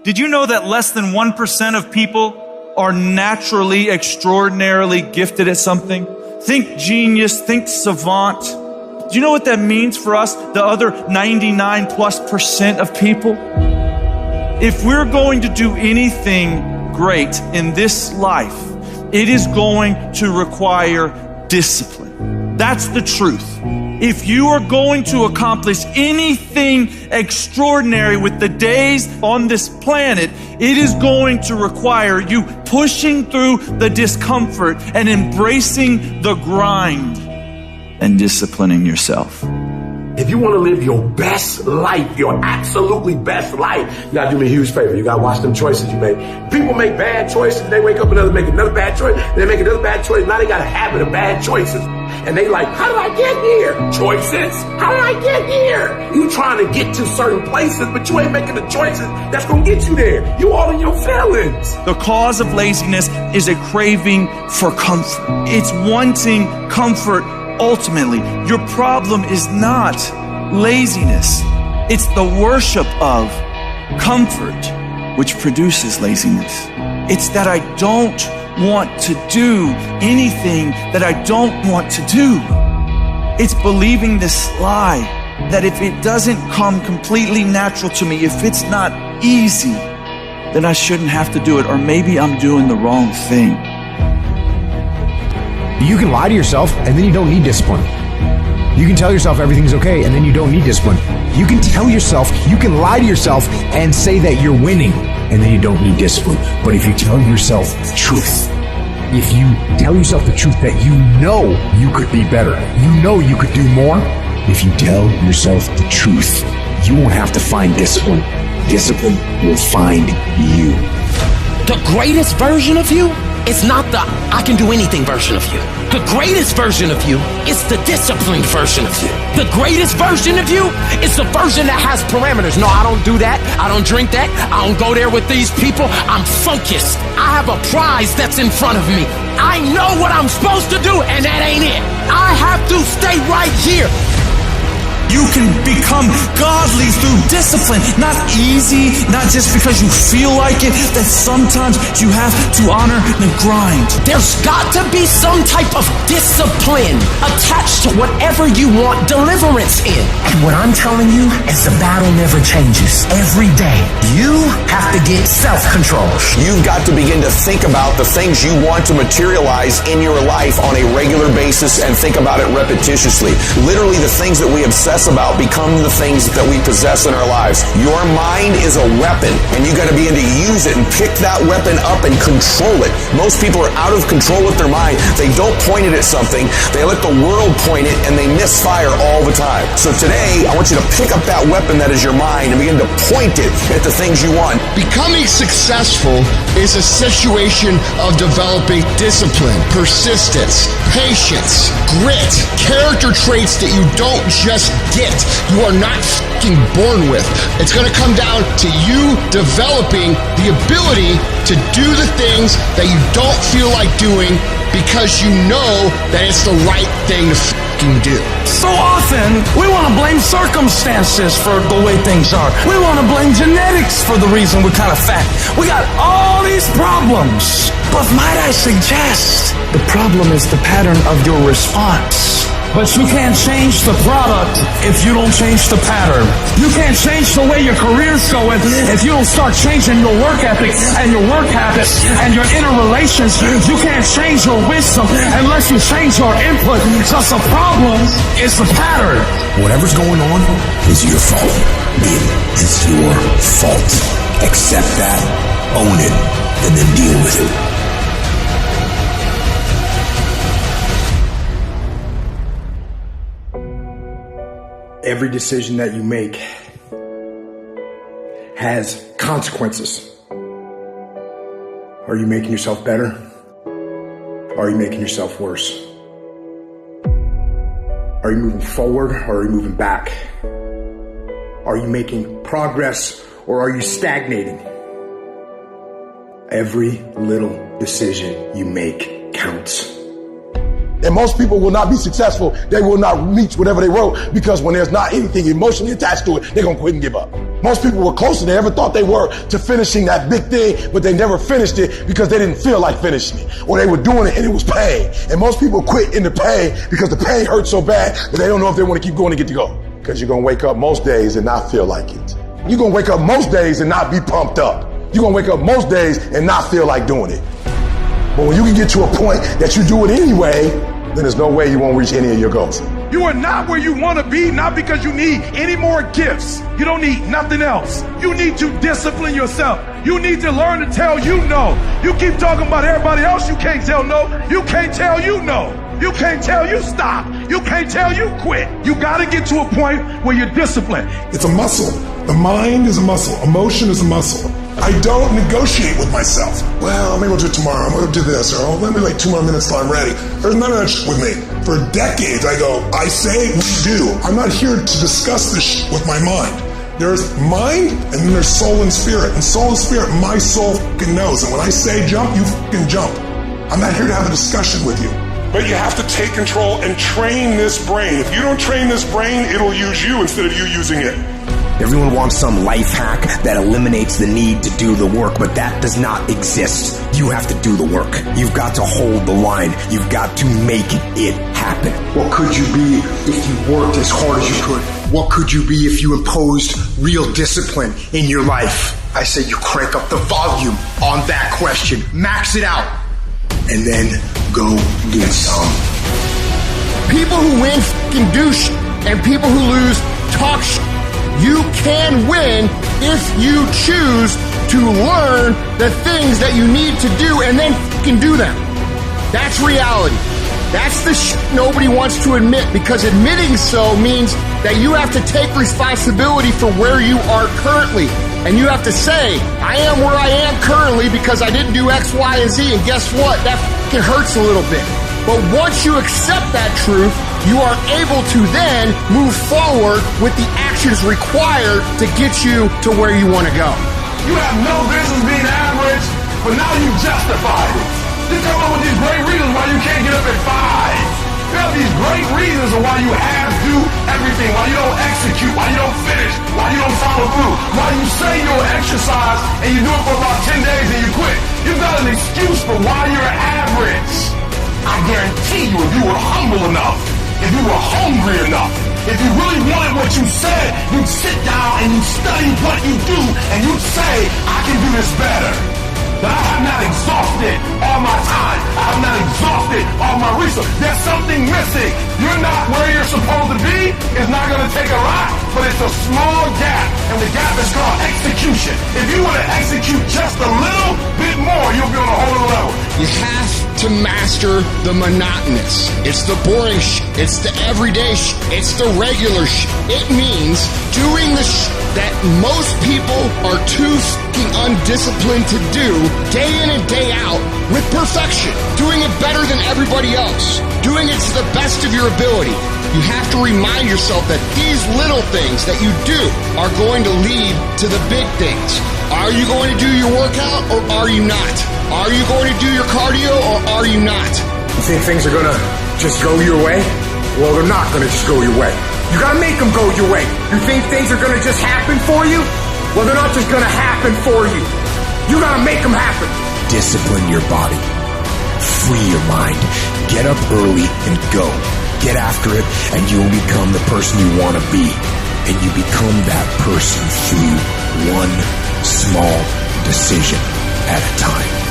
Did you know that less than 1% of people are naturally, extraordinarily gifted at something? Think genius, think savant. Do you know what that means for us, the other 99+% of people? If we're going to do anything great in this life, it is going to require discipline. That's the truth. If you are going to accomplish anything extraordinary with the days on this planet, it is going to require you pushing through the discomfort and embracing the grind and disciplining yourself. If you want to live your best life, your absolutely best life, you gotta do me a huge favor. You gotta watch them choices you make. People make bad choices, they wake up and make another bad choice, they make another bad choice. Now they got a habit of bad choices. And they like, how did I get here? Choices. How did I get here? You trying to get to certain places, but you ain't making the choices that's gonna get you there. You all in your feelings. The cause of laziness is a craving for comfort. It's wanting comfort. Ultimately, your problem is not laziness. It's the worship of comfort which produces laziness. It's that I don't want to do anything that I don't want to do. It's believing this lie that if it doesn't come completely natural to me, if it's not easy, then I shouldn't have to do it, or maybe I'm doing the wrong thing. You can lie to yourself and then you don't need discipline. You can tell yourself everything's okay and then you don't need discipline. You can tell yourself, you can lie to yourself and say that you're winning and then you don't need discipline. But if you tell yourself the truth, if you tell yourself the truth that you know you could be better, you know you could do more, if you tell yourself the truth, you won't have to find discipline. Discipline will find you. The greatest version of you is not the I can do anything version of you. The greatest version of you is the disciplined version of you. The greatest version of you is the version that has parameters. No, I don't do that. I don't drink that. I don't go there with these people. I'm focused. I have a prize that's in front of me. I know what I'm supposed to do, and that ain't it. I have to stay right here. You can become godly through discipline. Not easy, not just because you feel like it, that sometimes you have to honor the grind. There's got to be some type of discipline attached to whatever you want deliverance in. And what I'm telling you is the battle never changes. Every day, you have to get self-control. You've got to begin to think about the things you want to materialize in your life on a regular basis and think about it repetitiously. Literally, the things that we obsess about become the things that we possess in our lives. Your mind is a weapon, and you got to begin to use it and pick that weapon up and control it. Most people are out of control with their mind. They don't point it at something. They let the world point it, and they misfire all the time. So today, I want you to pick up that weapon that is your mind and begin to point it at the things you want. Becoming successful is a situation of developing discipline, persistence, patience, grit, character traits that you don't just get. You are not fucking born with. It's going to come down to you developing the ability to do the things that you don't feel like doing because you know that it's the right thing to fucking do. So often, we want to blame circumstances for the way things are. We want to blame genetics for the reason we're kind of fat. We got all these problems. But might I suggest, the problem is the pattern of your response. But you can't change the product if you don't change the pattern. You can't change the way your career's going if you don't start changing your work ethic and your work habits and your interrelations. You can't change your wisdom unless you change your input. Because the problem is the pattern. Whatever's going on is your fault. It is your fault. Accept that, own it, and then deal with it. Every decision that you make has consequences. Are you making yourself better? Or are you making yourself worse? Are you moving forward or are you moving back? Are you making progress or are you stagnating? Every little decision you make counts. And most people will not be successful. They will not reach whatever they wrote because when there's not anything emotionally attached to it, they're going to quit and give up. Most people were closer than they ever thought they were to finishing that big thing, but they never finished it because they didn't feel like finishing it. Or they were doing it and it was pain. And most people quit in the pain because the pain hurts so bad that they don't know if they want to keep going to get to go. Because you're going to wake up most days and not feel like it. You're going to wake up most days and not be pumped up. You're going to wake up most days and not feel like doing it. But when you can get to a point that you do it anyway, then there's no way you won't reach any of your goals. You are not where you want to be, not because you need any more gifts. You don't need nothing else. You need to discipline yourself. You need to learn to tell you no. You keep talking about everybody else, you can't tell no. You can't tell you no. You can't tell you stop. You can't tell you quit. You got to get to a point where you're disciplined. It's a muscle. The mind is a muscle. Emotion is a muscle. I don't negotiate with myself. Well, maybe we'll do it tomorrow. I'm going to do this. Or let me wait 2 more minutes till I'm ready. There's none of that shit with me. For decades, I go, I say, we do. I'm not here to discuss this shit with my mind. There's mind, and then there's soul and spirit. And soul and spirit, my soul fucking knows. And when I say jump, you fucking jump. I'm not here to have a discussion with you. But you have to take control and train this brain. If you don't train this brain, it'll use you instead of you using it. Everyone wants some life hack that eliminates the need to do the work, but that does not exist. You have to do the work. You've got to hold the line. You've got to make it happen. What could you be if you worked as hard as you could? What could you be if you imposed real discipline in your life? I say you crank up the volume on that question. Max it out. And then go get some. People who win fucking do shit, and people who lose talk shit. You can win if you choose to learn the things that you need to do and then fucking do them. That's reality. That's the shit nobody wants to admit, because admitting so means that you have to take responsibility for where you are currently. And you have to say, I am where I am currently because I didn't do X, Y, and Z. And guess what? That fucking hurts a little bit. But once you accept that truth, you are able to then move forward with the actions required to get you to where you want to go. You have no business being average, but now you justify it. You come up with these great reasons why you can't get up at 5. You have these great reasons of why you have to do everything, why you don't execute, why you don't finish, why you don't follow through, why you say you'll exercise and you do it for about 10 days and you quit. You've got an excuse for why you're average. I guarantee you, if you were humble enough, if you were hungry enough, if you really wanted what you said, you'd sit down and you'd study what you do and you'd say, I can do this better. But I have not exhausted all my time. I have not exhausted all my resources. There's something missing. You're not where you're supposed to be. It's not going to take a lot, but it's a small gap. And the gap is called execution. If you want to execute just a little bit more, you'll be on a whole other level. You have to master the monotonous. It's the boring shit. It's the everyday shit. It's the regular shit. It means doing the shit that most people are too fucking undisciplined to do day in and day out with perfection. Doing it better than everybody else. Doing it to the best of your ability. You have to remind yourself that these little things that you do are going to lead to the big things. Are you going to do your workout or are you not? Are you going to do your cardio or are you not? You think things are going to just go your way? Well, they're not going to just go your way. You got to make them go your way. You think things are going to just happen for you? Well, they're not just going to happen for you. You got to make them happen. Discipline your body. Free your mind. Get up early and go. Get after it, and you'll become the person you want to be. And you become that person through one small decision at a time.